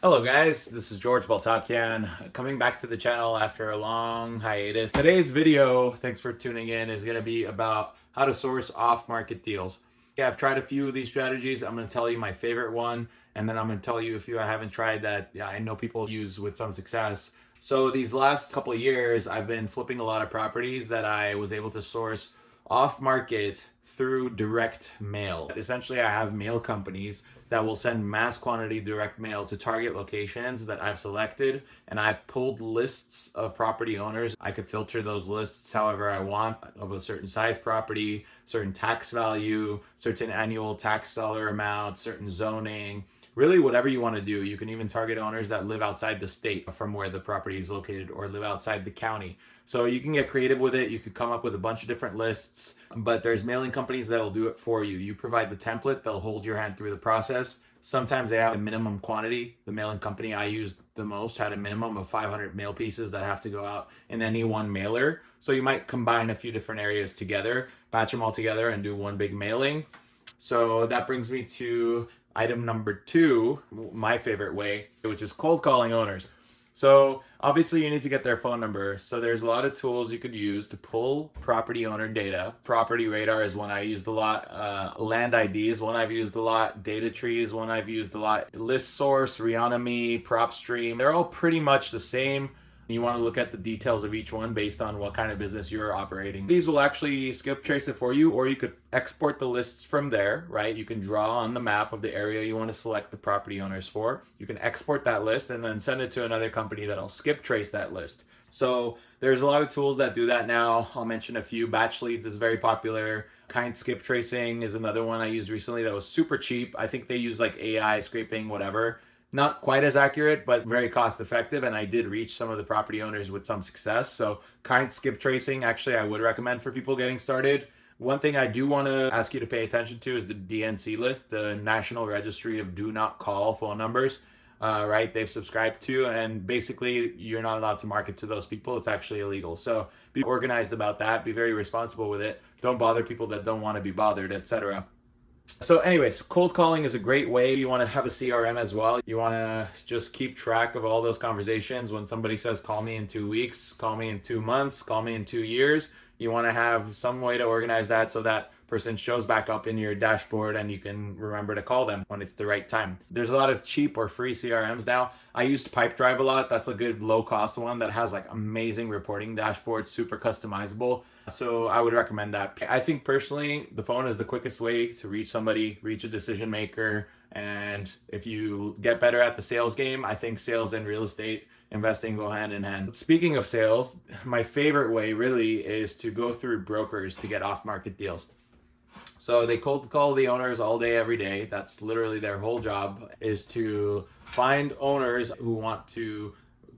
Hello guys, this is George Baltakian coming back to the channel after a long hiatus. Today's video, thanks for tuning in, is going to be about how to source off-market deals. Yeah, I've tried a few of these strategies. I'm going to tell you my favorite one, and then I'm going to tell you a few I haven't tried that I know people use with some success. So these last couple of years, I've been flipping a lot of properties that I was able to source off-market through direct mail. Essentially, I have mail companies that will send mass quantity direct mail to target locations that I've selected, and I've pulled lists of property owners. I could filter those lists however I want of a certain size property, certain tax value, certain annual tax dollar amount, certain zoning, really whatever you want to do. You can even target owners that live outside the state from where the property is located or live outside the county. So you can get creative with it. You could come up with a bunch of different lists, but there's mailing companies that'll do it for you. You provide the template, they'll hold your hand through the process. Sometimes they have a minimum quantity. The mailing company I used the most had a minimum of 500 mail pieces that have to go out in any one mailer. So you might combine a few different areas together, batch them all together and do one big mailing. So that brings me to item number 2, my favorite way, which is cold calling owners. So obviously you need to get their phone number. So there's a lot of tools you could use to pull property owner data. Property Radar is one I used a lot. Land ID is one I've used a lot. Data Tree is one I've used a lot. List Source, Reonomy, PropStream, they're all pretty much the same. You want to look at the details of each one based on what kind of business you're operating. These will actually skip trace it for you, or you could export the lists from there, right? You can draw on the map of the area you want to select the property owners for. You can export that list and then send it to another company that'll skip trace that list. So there's a lot of tools that do that now. I'll mention a few. Batch Leads is very popular. Kind skip tracing is another one I used recently that was super cheap. I think they use like AI scraping, whatever. Not quite as accurate, but very cost effective. And I did reach some of the property owners with some success. So kind skip tracing, actually, I would recommend for people getting started. One thing I do want to ask you to pay attention to is the DNC list, the National Registry of Do Not Call phone numbers, right? They've subscribed to, and basically you're not allowed to market to those people. It's actually illegal. So be organized about that. Be very responsible with it. Don't bother people that don't want to be bothered, etc. So anyways, cold calling is a great way. You want to have a CRM as well. You want to just keep track of all those conversations. When somebody says, call me in 2 weeks, call me in 2 months, call me in 2 years, you want to have some way to organize that so that person shows back up in your dashboard and you can remember to call them when it's the right time. There's a lot of cheap or free CRMs now. I used Pipedrive a lot. That's a good low cost one that has like amazing reporting dashboards, super customizable. So I would recommend that. I think personally, the phone is the quickest way to reach somebody, reach a decision maker. And if you get better at the sales game, I think sales and real estate investing go hand in hand. Speaking of sales, my favorite way really is to go through brokers to get off-market deals. So they cold call the owners all day, every day. That's literally their whole job, is to find owners who want to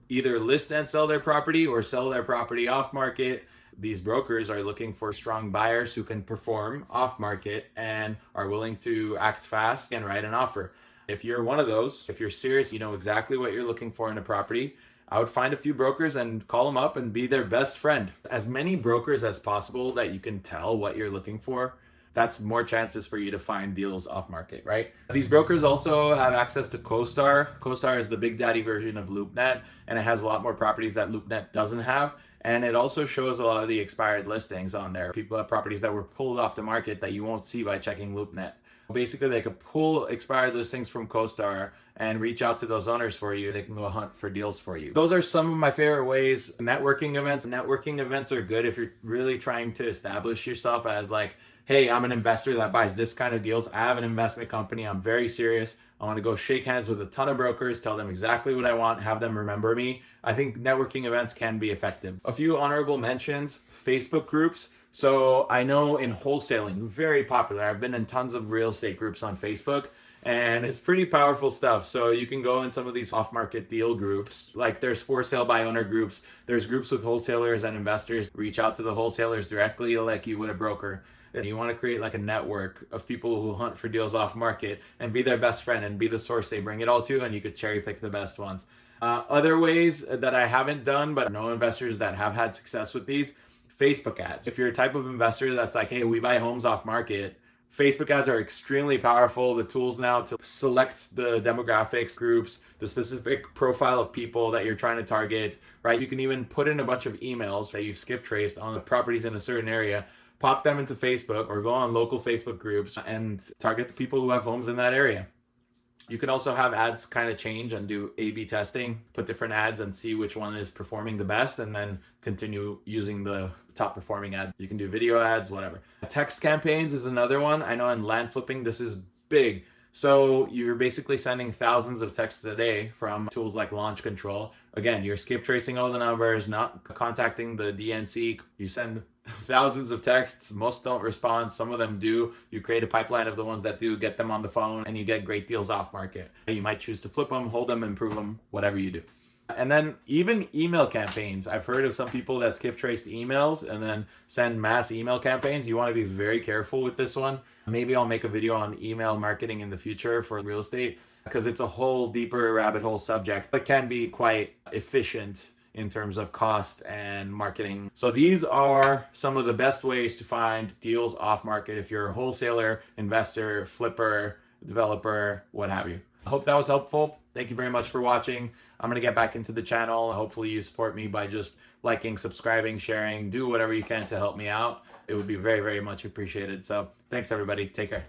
either list and sell their property or sell their property off market. These brokers are looking for strong buyers who can perform off market and are willing to act fast and write an offer. If you're one of those, if you're serious, you know exactly what you're looking for in a property, I would find a few brokers and call them up and be their best friend. As many brokers as possible that you can tell what you're looking for. That's more chances for you to find deals off market, right? These brokers also have access to CoStar. CoStar is the big daddy version of LoopNet, and it has a lot more properties that LoopNet doesn't have. And it also shows a lot of the expired listings on there. People have properties that were pulled off the market that you won't see by checking LoopNet. Basically, they could pull expired listings from CoStar and reach out to those owners for you. They can go hunt for deals for you. Those are some of my favorite ways. Networking events. Networking events are good if you're really trying to establish yourself as like, hey, I'm an investor that buys this kind of deals. I have an investment company. I'm very serious. I want to go shake hands with a ton of brokers, tell them exactly what I want, have them remember me. I think networking events can be effective. A few honorable mentions, Facebook groups. So I know in wholesaling, very popular. I've been in tons of real estate groups on Facebook, and it's pretty powerful stuff. So you can go in some of these off-market deal groups. Like there's for sale by owner groups. There's groups with wholesalers and investors. Reach out to the wholesalers directly like you would a broker. And you want to create like a network of people who hunt for deals off market and be their best friend and be the source they bring it all to, and you could cherry pick the best ones. Other ways that I haven't done, but I know investors that have had success with these, Facebook ads. If you're a type of investor that's like, hey, we buy homes off market, Facebook ads are extremely powerful. The tools now to select the demographics, groups, the specific profile of people that you're trying to target, right? You can even put in a bunch of emails that you've skip traced on the properties in a certain area, pop them into Facebook or go on local Facebook groups and target the people who have homes in that area. You can also have ads kind of change and do A/B testing, put different ads and see which one is performing the best, and then continue using the top performing ad. You can do video ads, whatever. Text campaigns is another one. I know in land flipping, this is big. So you're basically sending thousands of texts a day from tools like Launch Control. Again, you're skip tracing all the numbers, not contacting the DNC. You send thousands of texts. Most don't respond. Some of them do. You create a pipeline of the ones that do, get them on the phone, and you get great deals off market. You might choose to flip them, hold them, improve them, whatever you do. And then even email campaigns. I've heard of some people that skip traced emails and then send mass email campaigns. You want to be very careful with this one. Maybe I'll make a video on email marketing in the future for real estate because it's a whole deeper rabbit hole subject, but can be quite efficient in terms of cost and marketing. So these are some of the best ways to find deals off market if you're a wholesaler, investor, flipper, developer, what have you. I hope that was helpful. Thank you very much for watching. I'm going to get back into the channel. Hopefully you support me by just liking, subscribing, sharing, do whatever you can to help me out. It would be very, very much appreciated. So thanks everybody. Take care.